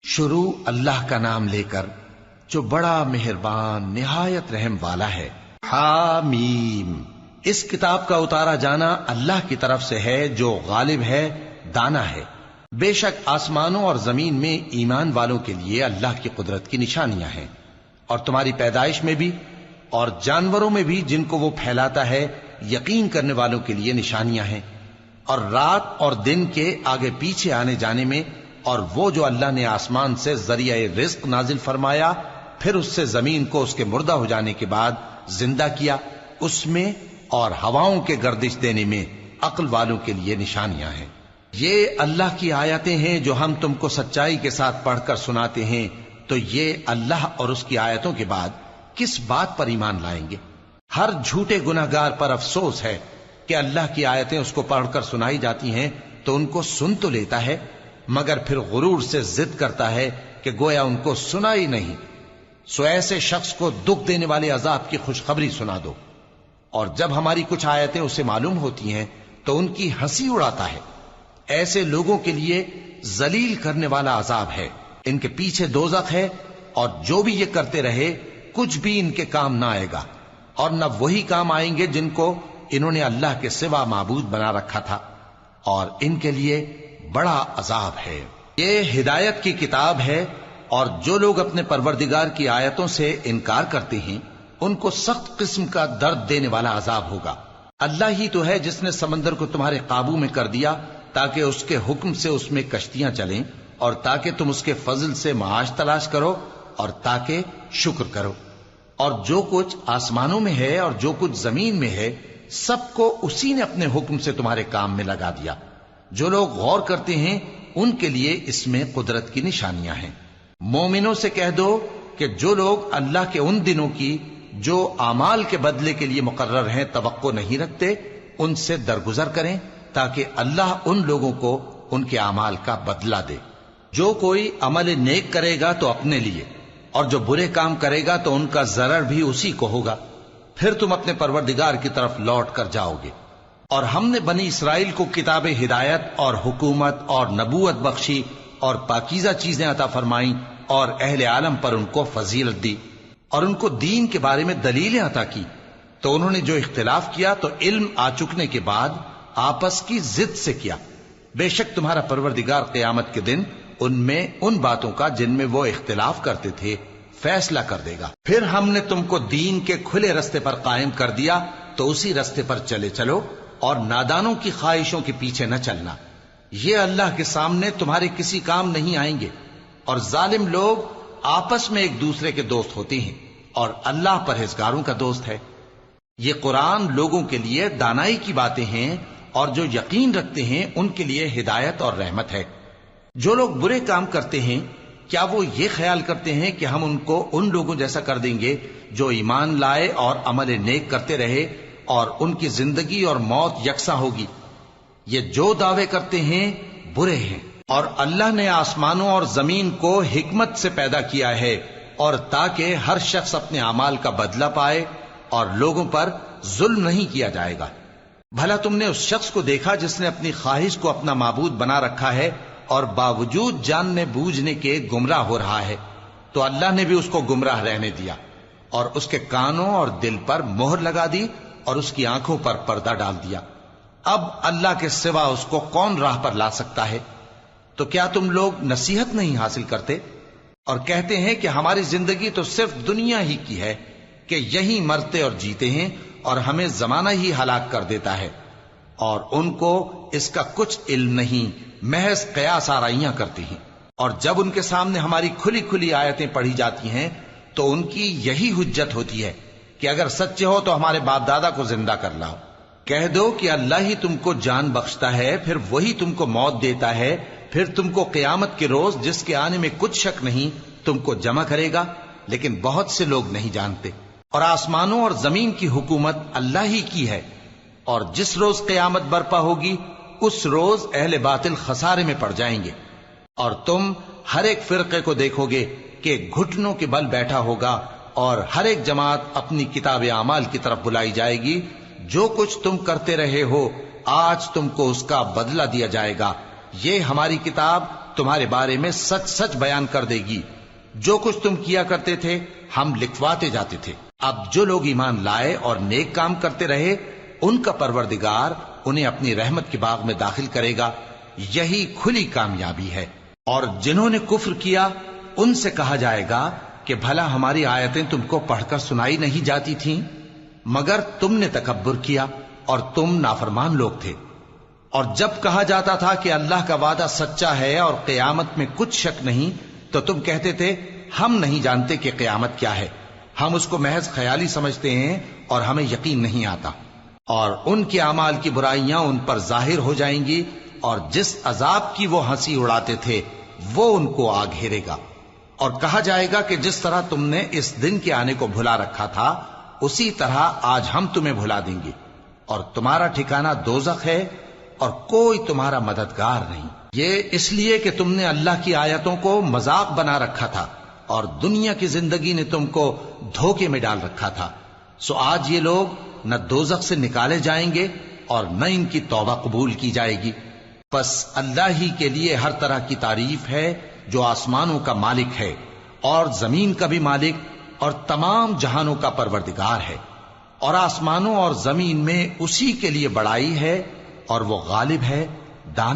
شروع اللہ کا نام لے کر جو بڑا مہربان نہایت رحم والا ہے۔ حامیم، اس کتاب کا اتارا جانا اللہ کی طرف سے ہے جو غالب ہے، دانا ہے۔ بے شک آسمانوں اور زمین میں ایمان والوں کے لیے اللہ کی قدرت کی نشانیاں ہیں، اور تمہاری پیدائش میں بھی اور جانوروں میں بھی جن کو وہ پھیلاتا ہے یقین کرنے والوں کے لیے نشانیاں ہیں، اور رات اور دن کے آگے پیچھے آنے جانے میں، اور وہ جو اللہ نے آسمان سے ذریعہ رزق نازل فرمایا پھر اس سے زمین کو اس کے مردہ ہو جانے کے بعد زندہ کیا، اس میں اور ہواؤں کے گردش دینے میں عقل والوں کے لیے نشانیاں ہیں۔ یہ اللہ کی آیتیں ہیں جو ہم تم کو سچائی کے ساتھ پڑھ کر سناتے ہیں، تو یہ اللہ اور اس کی آیتوں کے بعد کس بات پر ایمان لائیں گے؟ ہر جھوٹے گناہگار پر افسوس ہے کہ اللہ کی آیتیں اس کو پڑھ کر سنائی جاتی ہیں تو ان کو سن تو لیتا ہے، مگر پھر غرور سے ضد کرتا ہے کہ گویا ان کو سنا ہی نہیں۔ سو ایسے شخص کو دکھ دینے والے عذاب کی خوشخبری سنا دو، اور جب ہماری کچھ آیتیں اسے معلوم ہوتی ہیں تو ان کی ہنسی اڑاتا ہے۔ ایسے لوگوں کے لیے ذلیل کرنے والا عذاب ہے، ان کے پیچھے دوزخ ہے، اور جو بھی یہ کرتے رہے کچھ بھی ان کے کام نہ آئے گا، اور نہ وہی کام آئیں گے جن کو انہوں نے اللہ کے سوا معبود بنا رکھا تھا، اور ان کے لیے بڑا عذاب ہے۔ یہ ہدایت کی کتاب ہے، اور جو لوگ اپنے پروردگار کی آیتوں سے انکار کرتے ہیں ان کو سخت قسم کا درد دینے والا عذاب ہوگا۔ اللہ ہی تو ہے جس نے سمندر کو تمہارے قابو میں کر دیا تاکہ اس کے حکم سے اس میں کشتیاں چلیں، اور تاکہ تم اس کے فضل سے معاش تلاش کرو، اور تاکہ شکر کرو۔ اور جو کچھ آسمانوں میں ہے اور جو کچھ زمین میں ہے سب کو اسی نے اپنے حکم سے تمہارے کام میں لگا دیا۔ جو لوگ غور کرتے ہیں ان کے لیے اس میں قدرت کی نشانیاں ہیں۔ مومنوں سے کہہ دو کہ جو لوگ اللہ کے ان دنوں کی جو اعمال کے بدلے کے لیے مقرر ہیں توقع نہیں رکھتے، ان سے درگزر کریں تاکہ اللہ ان لوگوں کو ان کے اعمال کا بدلہ دے۔ جو کوئی عمل نیک کرے گا تو اپنے لیے، اور جو برے کام کرے گا تو ان کا ضرر بھی اسی کو ہوگا، پھر تم اپنے پروردگار کی طرف لوٹ کر جاؤ گے۔ اور ہم نے بنی اسرائیل کو کتاب ہدایت اور حکومت اور نبوت بخشی، اور پاکیزہ چیزیں عطا فرمائیں، اور اہل عالم پر ان کو فضیلت دی، اور ان کو دین کے بارے میں دلیلیں عطا کی، تو انہوں نے جو اختلاف کیا تو علم آ چکنے کے بعد آپس کی ضد سے کیا۔ بے شک تمہارا پروردگار قیامت کے دن ان میں ان باتوں کا جن میں وہ اختلاف کرتے تھے فیصلہ کر دے گا۔ پھر ہم نے تم کو دین کے کھلے رستے پر قائم کر دیا، تو اسی رستے پر چلے چلو، اور نادانوں کی خواہشوں کے پیچھے نہ چلنا، یہ اللہ کے سامنے تمہارے کسی کام نہیں آئیں گے۔ اور ظالم لوگ آپس میں ایک دوسرے کے دوست ہوتے ہیں، اور اللہ پرہیزگاروں کا دوست ہے۔ یہ قرآن لوگوں کے لیے دانائی کی باتیں ہیں، اور جو یقین رکھتے ہیں ان کے لیے ہدایت اور رحمت ہے۔ جو لوگ برے کام کرتے ہیں کیا وہ یہ خیال کرتے ہیں کہ ہم ان کو ان لوگوں جیسا کر دیں گے جو ایمان لائے اور عمل نیک کرتے رہے، اور ان کی زندگی اور موت یکساں ہوگی؟ یہ جو دعوے کرتے ہیں برے ہیں۔ اور اللہ نے آسمانوں اور زمین کو حکمت سے پیدا کیا ہے، اور تاکہ ہر شخص اپنے اعمال کا بدلہ پائے، اور لوگوں پر ظلم نہیں کیا جائے گا۔ بھلا تم نے اس شخص کو دیکھا جس نے اپنی خواہش کو اپنا معبود بنا رکھا ہے، اور باوجود جاننے بوجھنے کے گمراہ ہو رہا ہے؟ تو اللہ نے بھی اس کو گمراہ رہنے دیا، اور اس کے کانوں اور دل پر مہر لگا دی، اور اس کی آنکھوں پر پردہ ڈال دیا۔ اب اللہ کے سوا اس کو کون راہ پر لا سکتا ہے؟ تو کیا تم لوگ نصیحت نہیں حاصل کرتے؟ اور کہتے ہیں کہ ہماری زندگی تو صرف دنیا ہی کی ہے، کہ یہی مرتے اور جیتے ہیں، اور ہمیں زمانہ ہی ہلاک کر دیتا ہے۔ اور ان کو اس کا کچھ علم نہیں، محض قیاس آرائیاں کرتے ہیں۔ اور جب ان کے سامنے ہماری کھلی کھلی آیتیں پڑھی جاتی ہیں تو ان کی یہی حجت ہوتی ہے کہ اگر سچے ہو تو ہمارے باپ دادا کو زندہ کر لاؤ۔ کہہ دو کہ اللہ ہی تم کو جان بخشتا ہے، پھر وہی تم کو موت دیتا ہے، پھر تم کو قیامت کے روز جس کے آنے میں کچھ شک نہیں تم کو جمع کرے گا، لیکن بہت سے لوگ نہیں جانتے۔ اور آسمانوں اور زمین کی حکومت اللہ ہی کی ہے، اور جس روز قیامت برپا ہوگی اس روز اہل باطل خسارے میں پڑ جائیں گے۔ اور تم ہر ایک فرقے کو دیکھو گے کہ گھٹنوں کے بل بیٹھا ہوگا، اور ہر ایک جماعت اپنی کتاب اعمال کی طرف بلائی جائے گی۔ جو کچھ تم کرتے رہے ہو آج تم کو اس کا بدلہ دیا جائے گا۔ یہ ہماری کتاب تمہارے بارے میں سچ سچ بیان کر دے گی. جو کچھ تم کیا کرتے تھے ہم لکھواتے جاتے تھے. اب جو لوگ ایمان لائے اور نیک کام کرتے رہے ان کا پروردگار انہیں اپنی رحمت کے باغ میں داخل کرے گا. یہی کھلی کامیابی ہے. اور جنہوں نے کفر کیا ان سے کہا جائے گا کہ بھلا ہماری آیتیں تم کو پڑھ کر سنائی نہیں جاتی تھیں؟ مگر تم نے تکبر کیا اور تم نافرمان لوگ تھے. اور جب کہا جاتا تھا کہ اللہ کا وعدہ سچا ہے اور قیامت میں کچھ شک نہیں تو تم کہتے تھے ہم نہیں جانتے کہ قیامت کیا ہے، ہم اس کو محض خیالی سمجھتے ہیں اور ہمیں یقین نہیں آتا. اور ان کے اعمال کی برائیاں ان پر ظاہر ہو جائیں گی اور جس عذاب کی وہ ہنسی اڑاتے تھے وہ ان کو آ گھیرے گا. اور کہا جائے گا کہ جس طرح تم نے اس دن کے آنے کو بھلا رکھا تھا اسی طرح آج ہم تمہیں بھلا دیں گے، اور تمہارا ٹھکانہ دوزخ ہے اور کوئی تمہارا مددگار نہیں. یہ اس لیے کہ تم نے اللہ کی آیتوں کو مذاق بنا رکھا تھا اور دنیا کی زندگی نے تم کو دھوکے میں ڈال رکھا تھا. سو آج یہ لوگ نہ دوزخ سے نکالے جائیں گے اور نہ ان کی توبہ قبول کی جائے گی. بس اللہ ہی کے لیے ہر طرح کی تعریف ہے جو آسمانوں کا مالک ہے اور زمین کا بھی مالک اور تمام جہانوں کا پروردگار ہے. اور آسمانوں اور زمین میں اسی کے لیے بڑائی ہے اور وہ غالب ہے، دانا